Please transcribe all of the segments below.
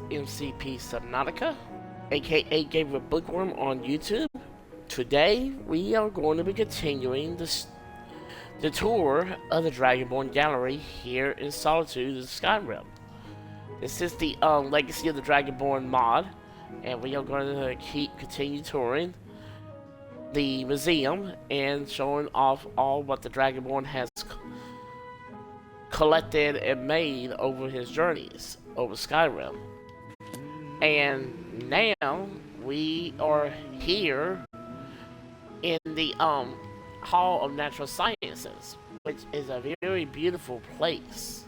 MCP Subnautica, aka Gabriel Bookworm on YouTube. Today, we are going to be continuing the tour of the Dragonborn Gallery here in Solitude in Skyrim. This is the Legacy of the Dragonborn mod, and we are going to continue touring the museum and showing off all what the Dragonborn has collected and made over his journeys over Skyrim. And now we are here in the Hall of Natural Sciences, which is a very beautiful place.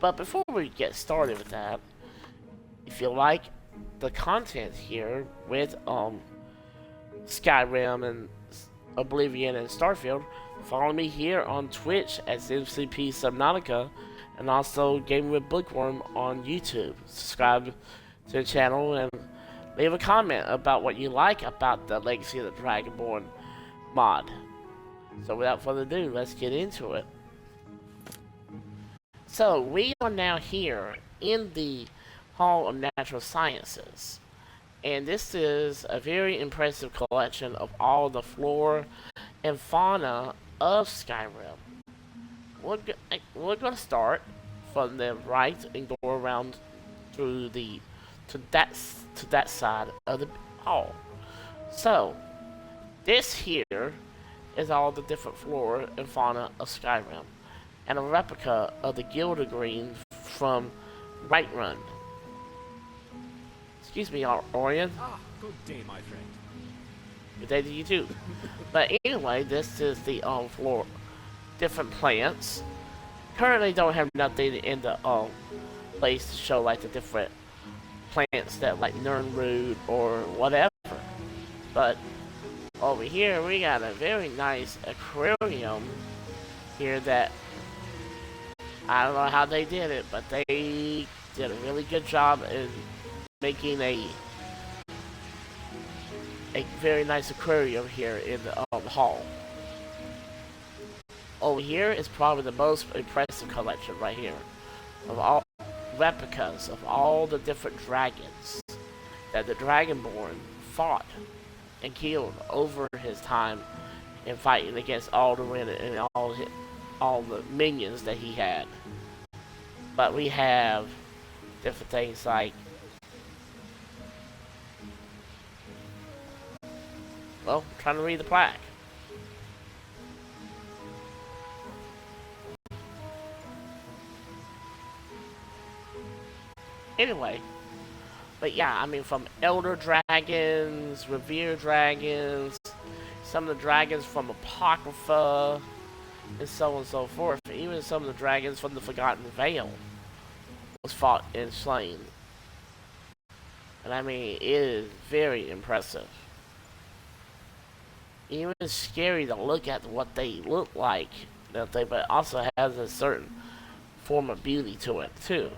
But before we get started with that, if you like the content here with Skyrim and Oblivion and Starfield, follow me here on Twitch as MCP Subnautica, and also Gaming with Bookworm on YouTube. Subscribe to the channel and leave a comment about what you like about the Legacy of the Dragonborn mod. So without further ado, let's get into it. So we are now here in the Hall of Natural Sciences, and this is a very impressive collection of all the flora and fauna of Skyrim. We're going to start from the right and go around through to that side of the hall. So this here is all the different flora and fauna of Skyrim, and a replica of the Gilder Green from Whiterun. Excuse me, Orion. Ah, good day, my friend. Good day to you too. But anyway, this is the flora, different plants. Currently, don't have nothing in the place to show like the different plants that like Nirnroot or whatever. But over here, we got a very nice aquarium here that I don't know how they did it, but they did a really good job in making a very nice aquarium here in the hall. Over here is probably the most impressive collection right here of all replicas of all the different dragons that the Dragonborn fought and killed over his time in fighting against Alduin and all the minions that he had. But we have different things like, well, I'm trying to read the plaque. Anyway, but yeah, I mean, from Elder Dragons, Revered Dragons, some of the dragons from Apocrypha, and so on and so forth. Even some of the dragons from the Forgotten Vale was fought and slain. And I mean, it is very impressive. Even scary to look at what they look like, but also has a certain form of beauty to it too.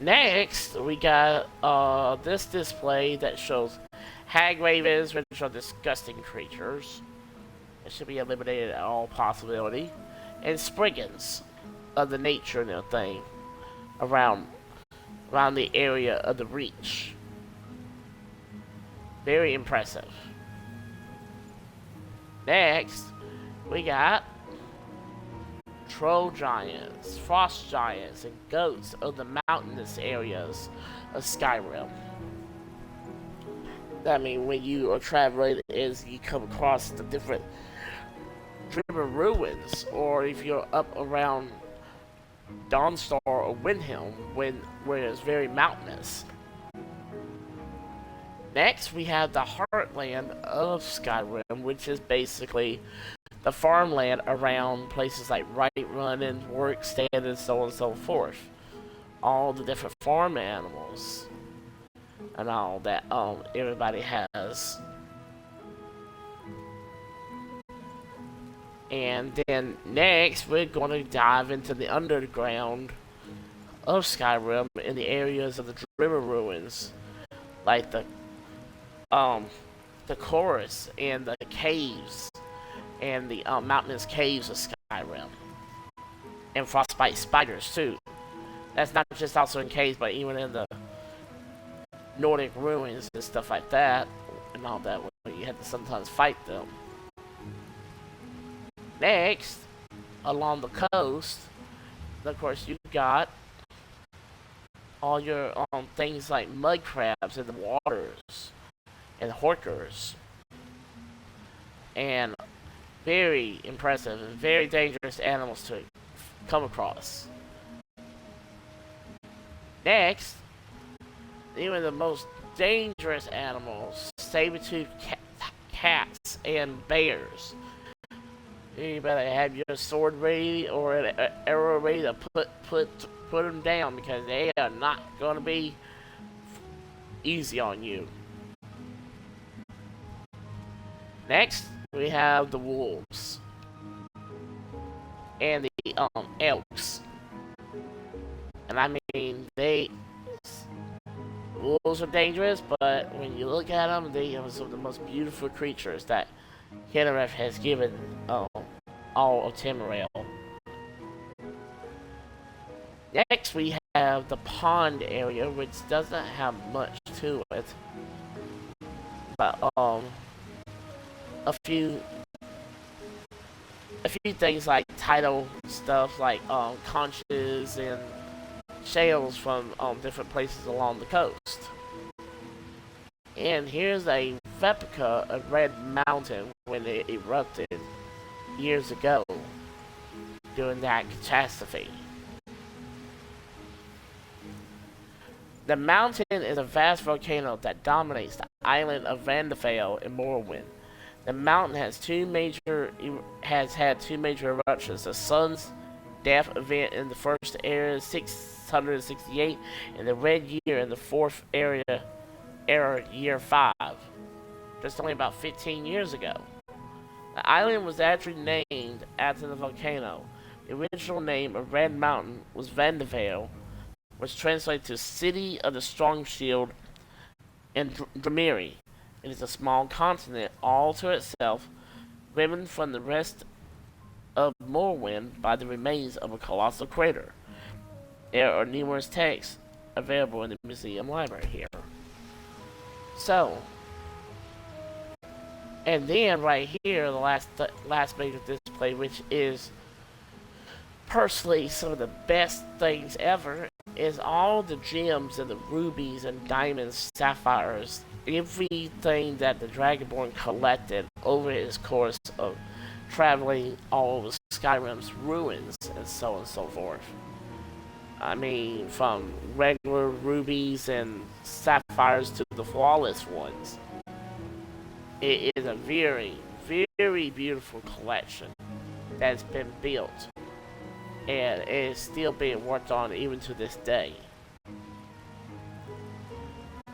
Next, we got this display that shows hag ravens, which are disgusting creatures. It should be eliminated at all possibility. And spriggans of the nature and everything around the area of the Reach. Very impressive. Next, we got troll giants, frost giants, and goats of the mountainous areas of Skyrim. I mean, when you are traveling, is you come across the different Driven ruins, or if you're up around Dawnstar or Windhelm, where it's very mountainous. Next, we have the heartland of Skyrim, which is basically the farmland around places like Whiterun and Workstand and so on and so forth. All the different farm animals and all that everybody has. And then next, we're going to dive into the underground of Skyrim in the areas of the Driven ruins, like the chorus and the caves and the mountainous caves of Skyrim. and frostbite spiders too. That's not just also in caves, but even in the Nordic ruins and stuff like that, and all that, where you had to sometimes fight them. Next, along the coast, of course, you got all your things like mud crabs in the waters and horkers, and very impressive and very dangerous animals to come across. Next, even the most dangerous animals, saber-toothed cats and bears. You better have your sword ready or an arrow ready to put them down, because they are not going to be easy on you. Next, we have the wolves and the elks, and I mean wolves are dangerous, but when you look at them, they are some of the most beautiful creatures that Kenrith has given all of Tamriel. Next, we have the pond area, which doesn't have much to it, but a few things like tidal stuff, like conches and shells from different places along the coast. And here's a replica of Red Mountain when it erupted years ago during that catastrophe. The mountain is a vast volcano that dominates the island of Vandefell in Morrowind. The mountain has had two major eruptions: the Sun's Death event in the first era 668, and the Red Year in the fourth era year 5. Just only about 15 years ago. The island was actually named after the volcano. The original name of Red Mountain was Vandevale, which translates to City of the Strong Shield in Dramiri. It is a small continent all to itself, riven from the rest of Morrowind by the remains of a colossal crater. There are numerous texts available in the museum library here. So, and then right here, the last major display, which is personally some of the best things ever, is all the gems and the rubies and diamonds, sapphires, everything that the Dragonborn collected over his course of traveling all over Skyrim's ruins and so on and so forth. I mean, from regular rubies and sapphires to the flawless ones. It is a very, very beautiful collection that's been built, and it is still being worked on even to this day.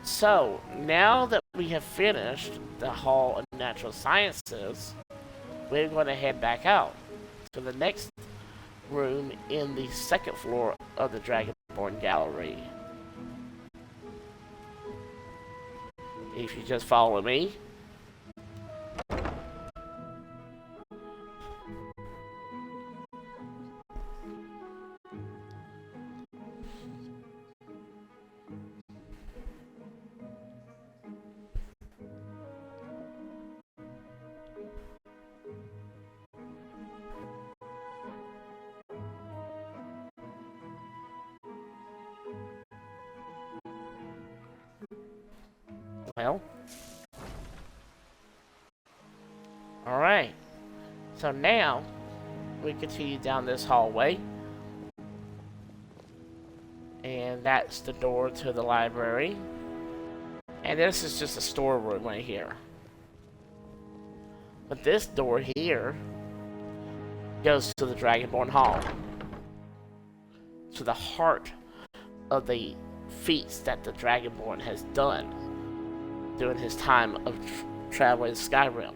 So, now that we have finished the Hall of Natural Sciences, we're going to head back out to the next room in the second floor of the Dragonborn Gallery. If you just follow me. Well, alright, so now we continue down this hallway, and that's the door to the library, and this is just a storeroom right here. But this door here goes to the Dragonborn Hall, to the heart of the feats that the Dragonborn has done during his time of traveling Skyrim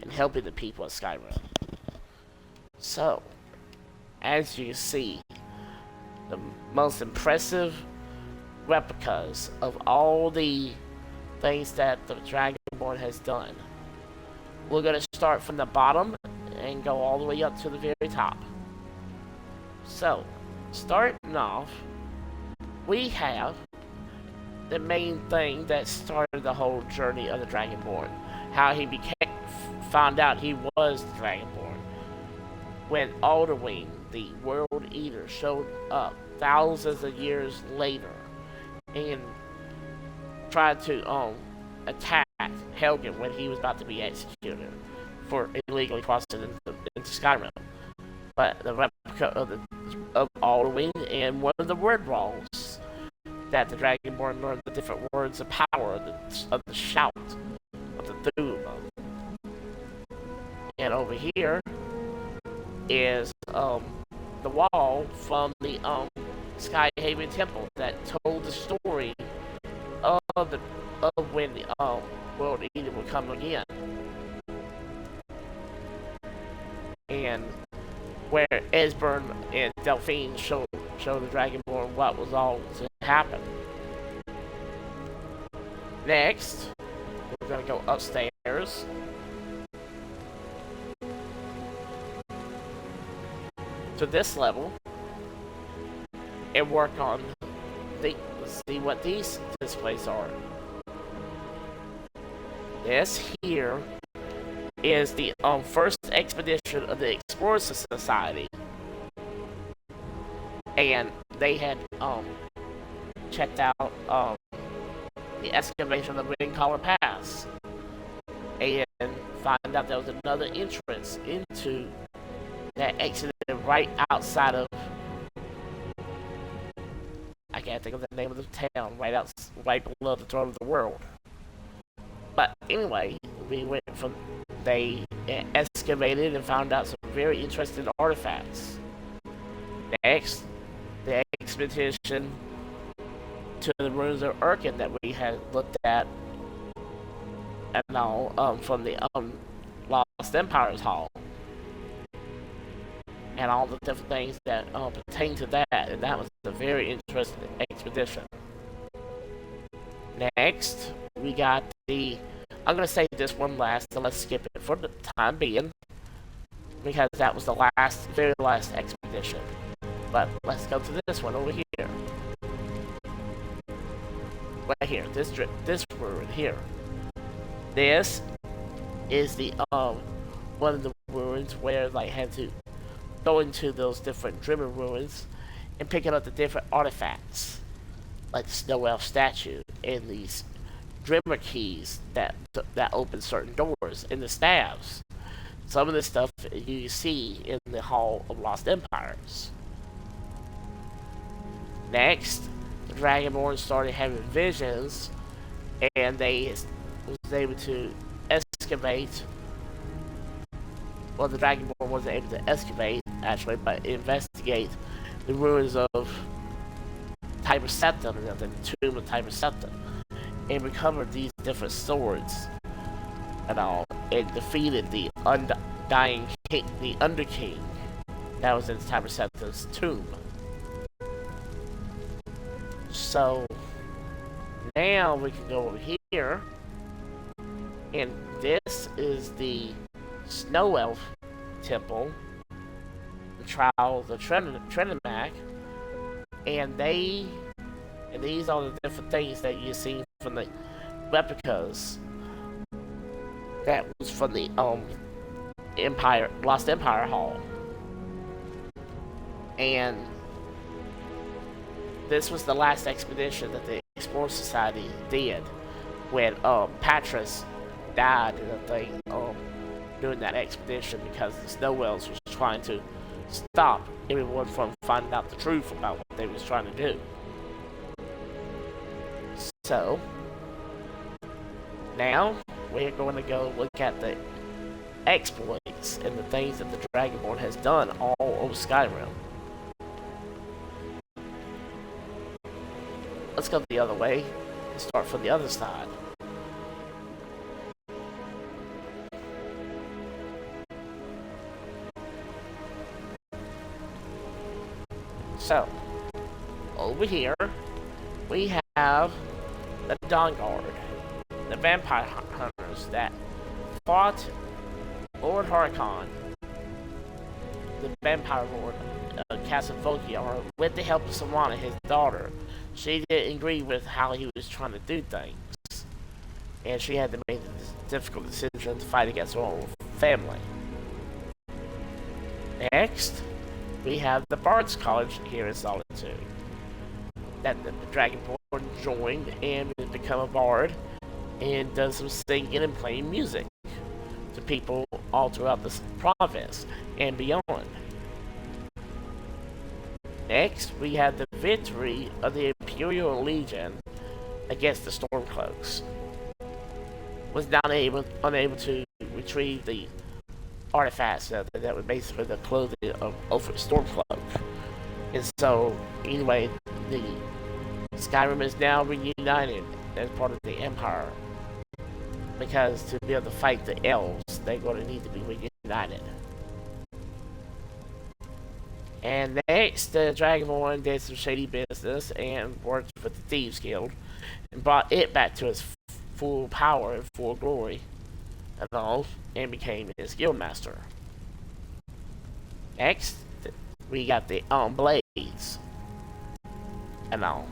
and helping the people of Skyrim. So, as you see, the most impressive replicas of all the things that the Dragonborn has done. We're going to start from the bottom and go all the way up to the very top. So, starting off, we have the main thing that started the whole journey of the Dragonborn. How he found out he was the Dragonborn. When Alderwing, the World Eater, showed up thousands of years later and tried to attack Helgen when he was about to be executed for illegally crossing into Skyrim. But the replica of Alderwing and one of the word rolls that the Dragonborn learned the different words of power of the shout of the doom. And over here is the wall from the Skyhaven Temple that told the story of when the World Eater would come again, and where Esbern and Delphine showed the Dragonborn what was all to happen. Next, we're gonna go upstairs. To this level and work on see what these displays are. This here is the first expedition of the Explorers Society, and they had checked out the excavation of the Ring Collar Pass and find out there was another entrance into that exited right outside of, I can't think of the name of the town, right below the throne of the world. But anyway, they excavated and found out some very interesting artifacts. Next, the expedition to the ruins of Urkin that we had looked at, and all from the Lost Empires Hall, and all the different things that pertain to that, and that was a very interesting expedition. Next, we got I'm going to say this one last, so let's skip it for the time being, because that was the very last expedition. But let's go to this one over here. Right here, this ruin here. This is the one of the ruins where they had to go into those different Drimmer ruins and picking up the different artifacts, like the Snow Elf statue and these Drimmer keys that open certain doors, and the staves. Some of this stuff you see in the Hall of Lost Empires. Next, the Dragonborn started having visions, and they was able to excavate. Well, the Dragonborn wasn't able to excavate, actually, but investigate the ruins of Tiber Septim and the tomb of Tiber Septim, and recovered these different swords and all, and defeated the undying king, the Underking, that was in Tiber Septim's tomb. So now we can go over here, and this is the Snow Elf Temple, the Trial of the Trenimac, and these are the different things that you see from the replicas that was from the Lost Empire Hall. And this was the last expedition that the Explorer Society did when Patras died in the thing during that expedition, because the Snow Elves was trying to stop everyone from finding out the truth about what they was trying to do. So now we're going to go look at the exploits and the things that the Dragonborn has done all over Skyrim. Let's go the other way and start from the other side. So, over here, we have the Dawnguard, the vampire hunters that fought Lord Harkon, the vampire lord, Castle Volkiar with the help of Savannah, his daughter. She didn't agree with how he was trying to do things, and she had to make the difficult decision to fight against her own family. Next, we have the Bard's College here in Solitude that the Dragonborn joined and become a bard and does some singing and playing music to people all throughout the province and beyond. Next, we have the victory of the Imperial Legion against the Stormcloaks. Was not unable to retrieve the artifacts that were basically the clothing of Ulfric's Stormcloak. And so, anyway, the Skyrim is now reunited as part of the Empire. Because to be able to fight the elves, they're going to need to be reunited. And next, the Dragonborn did some shady business and worked with the Thieves Guild and brought it back to its full power and full glory and all, and became his guildmaster. Next, we got the Blades and all,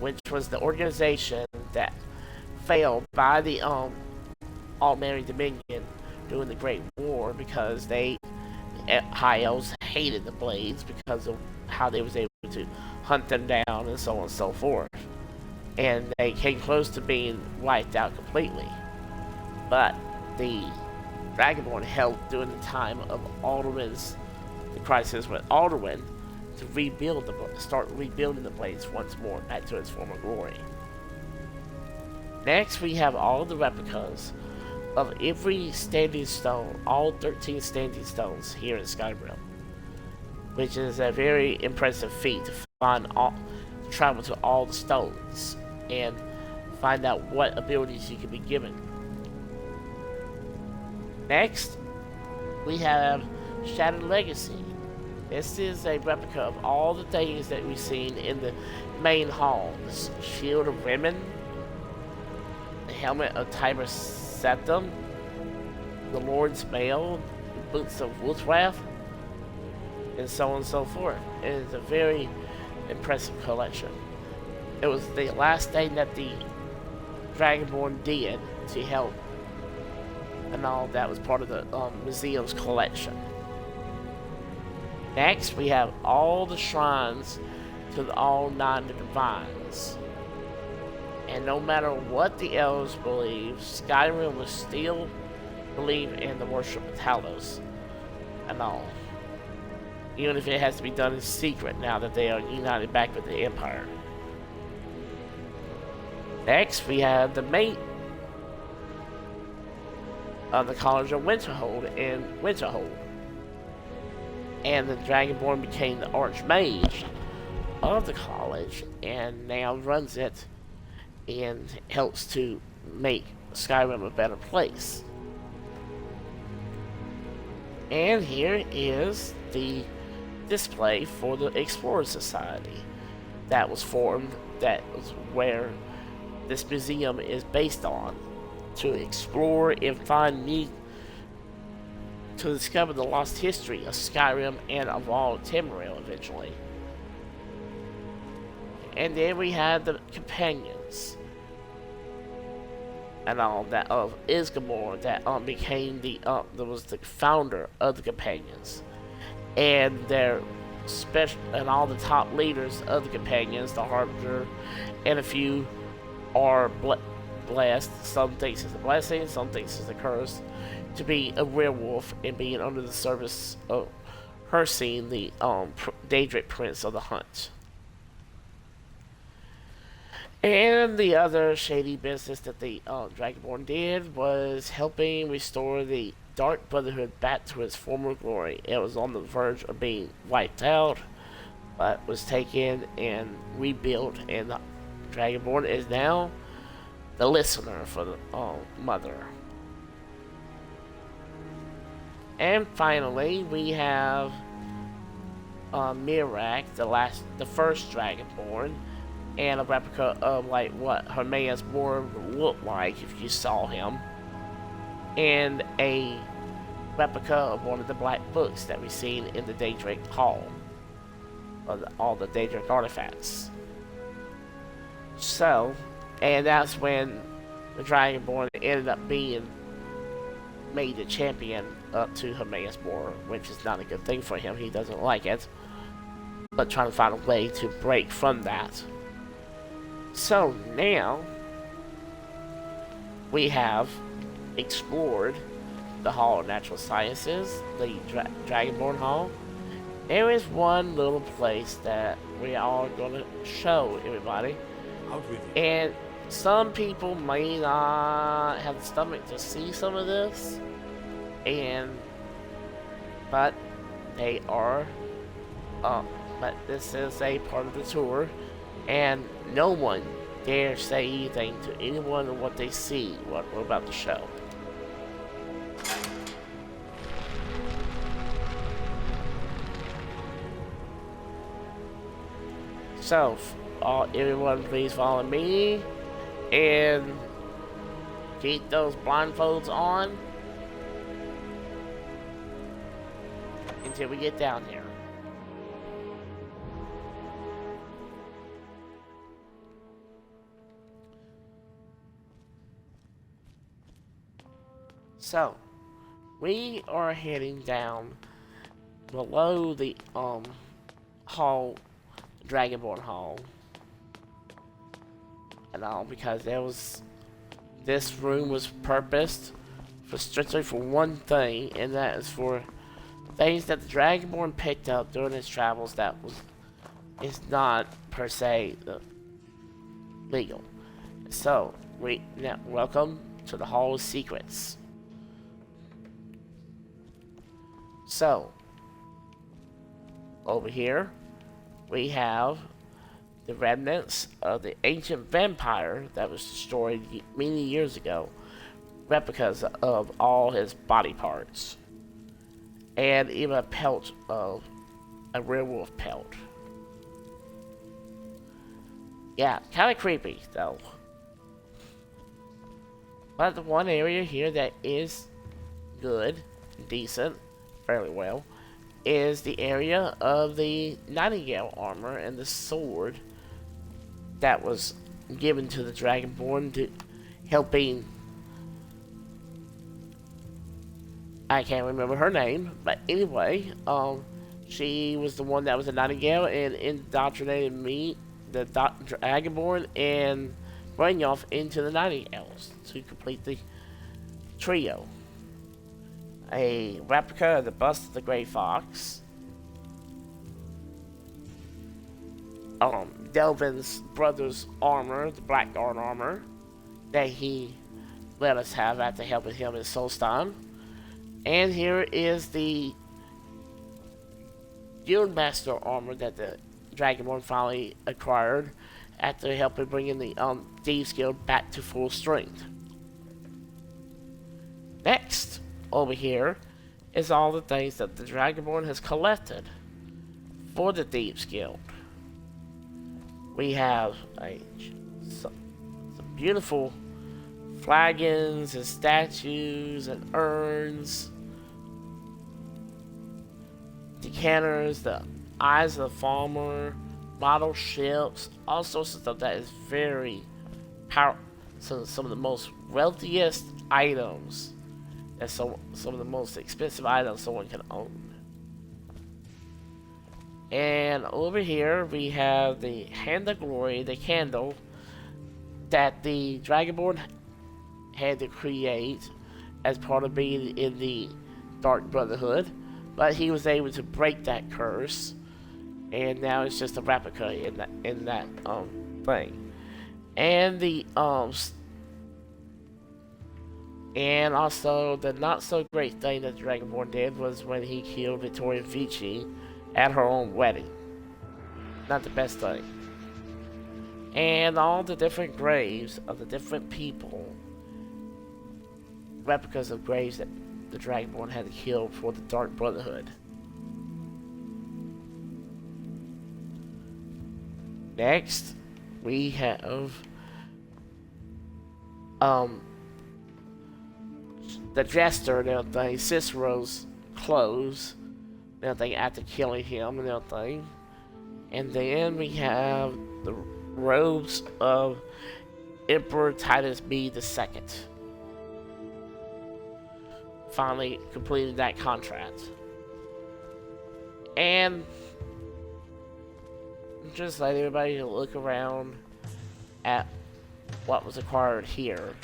which was the organization that failed by the Altmerry Dominion during the Great War because High Elves hated the Blades because of how they was able to hunt them down and so on and so forth. And they came close to being wiped out completely. But the Dragonborn helped during the time of the crisis with Alduin to start rebuilding the Blades once more back to its former glory. Next, we have all the replicas of every standing stone, all 13 standing stones here in Skyrim, which is a very impressive feat to travel to all the stones and find out what abilities you can be given. Next, we have Shattered Legacy. This is a replica of all the things that we've seen in the main halls: Shield of Rimmon, the Helmet of Tiber Septim, the Lord's Mail, the Boots of Wolfwrath, and so on and so forth. It is a very impressive collection. It was the last thing that the Dragonborn did to help, and all that was part of the museum's collection. Next, we have all the shrines to all 9 divines. And no matter what the elves believe, Skyrim will still believe in the worship of Talos and all. Even if it has to be done in secret now that they are united back with the Empire. Next, we have the mate of the College of Winterhold in Winterhold. And the Dragonborn became the Archmage of the college and now runs it and helps to make Skyrim a better place. And here is the display for the Explorer Society that was formed, that was where this museum is based on, to explore and to discover the lost history of Skyrim and of all Tamriel eventually. And then we had the companions and all that of Isgamor that became that was the founder of the companions, and their and all the top leaders of the companions, the Harbinger, and a few are blessed. Some thinks it's a blessing, some thinks it's a curse, to be a werewolf and being under the service of Hircine, the Daedric Prince of the Hunt. And the other shady business that the Dragonborn did was helping restore the Dark Brotherhood back to its former glory. It was on the verge of being wiped out, but was taken and rebuilt, and the Dragonborn is now the listener for the Mother. And finally, we have Mirak, the first Dragonborn, and a replica of like what Hermaeus Born would look like if you saw him, and a replica of one of the black books that we've seen in the Daedric Hall of all the dangerous artifacts. So, and that's when the Dragonborn ended up being made the champion up to Hermaeus War, which is not a good thing for him. He doesn't like it, but trying to find a way to break from that. So now we have explored the Hall of Natural Sciences, the Dragonborn Hall. There is one little place that we are going to show everybody. And some people may not have the stomach to see some of this, but they are, but this is a part of the tour, and no one dare say anything to anyone of what they see, what we're about to show. So, everyone please follow me and keep those blindfolds on until we get down here. So, we are heading down below the hall, Dragonborn Hall, and all because this room was purposed for strictly for one thing, and that is for things that the Dragonborn picked up during his travels that is not per se legal. So welcome to the Hall of Secrets. So over here we have the remnants of the ancient vampire that was destroyed many years ago, replicas of all his body parts, and even a pelt of a werewolf pelt. Yeah, kind of creepy though. But the one area here that is good, decent, fairly well, is the area of the Nightingale armor and the sword that was given to the Dragonborn to helping. I can't remember her name, but anyway, she was the one that was a Nightingale and indoctrinated me, the Dragonborn, and Brynjolf into the Nightingales to complete the trio. A replica of the bust of the Grey Fox, Delvin's brother's armor, the Blackguard armor, that he let us have after helping him in Solstheim. And here is the Guildmaster armor that the Dragonborn finally acquired after helping bringing the Thieves Guild back to full strength. Next, over here, is all the things that the Dragonborn has collected for the Thieves Guild. We have some beautiful flagons and statues and urns, decanters, the eyes of the farmer, model ships, all sorts of stuff that is very powerful. Some of the most wealthiest items, and some of the most expensive items someone can own. And over here we have the Hand of Glory, the candle that the Dragonborn had to create as part of being in the Dark Brotherhood, but he was able to break that curse, and now it's just a replica in that thing. And the and also the not so great thing that the Dragonborn did was when he killed Victoria Vici at her own wedding. Not the best thing. And all the different graves of the different people, replicas of graves that the Dragonborn had to kill for the Dark Brotherhood. Next, we have the Jester and everything, Cicero's clothes and everything after killing him and everything. And then we have the robes of Emperor Titus B II. Finally completed that contract. And just let everybody look around at what was acquired here.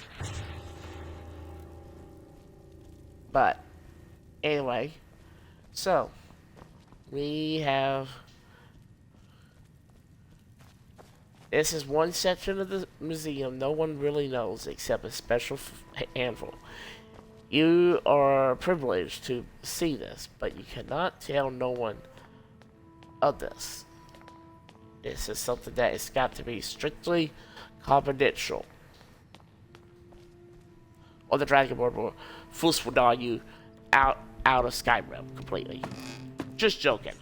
But anyway, so we have, this is one section of the museum no one really knows except a special handful. You are privileged to see this, but you cannot tell no one of this. This is something that has got to be strictly confidential, or the Dragonborn will fusswada you out of Skyrim completely. Just joking.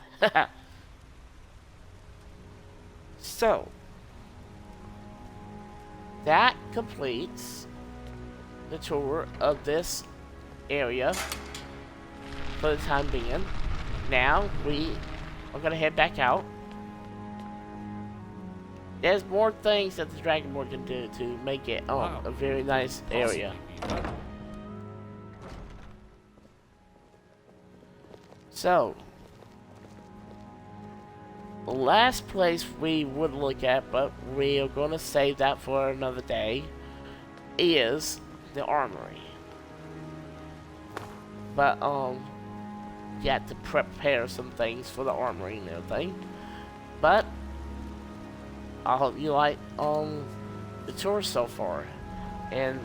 So that completes the tour of this area for the time being. Now we are gonna head back out. There's more things that the Dragonborn can do to make it a very nice area. So, the last place we would look at, but we are going to save that for another day, is the armory. But, you have to prepare some things for the armory and everything. But, I hope you like the tour so far, and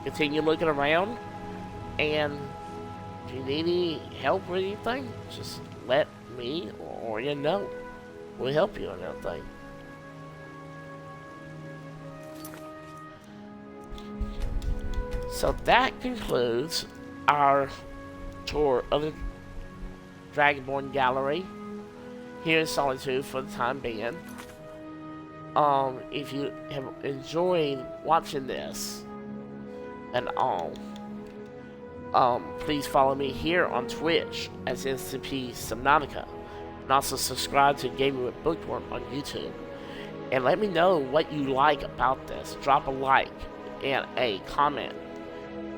continue looking around. And if you need any help with anything, just let me or you know. We'll help you on everything. So that concludes our tour of the Dragonborn Gallery here in Solitude for the time being. If you have enjoyed watching this and please follow me here on Twitch as NCP Subnautica, and also subscribe to Gaming with Bookworm on YouTube. And let me know what you like about this. Drop a like and a comment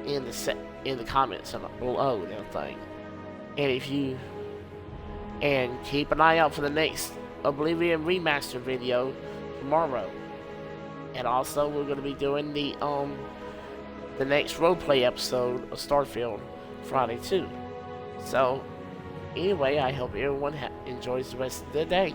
in the comments below and everything. And keep an eye out for the next Oblivion Remastered video tomorrow. And also we're going to be doing the next roleplay episode of Starfield Friday too. So anyway, I hope everyone enjoys the rest of the day.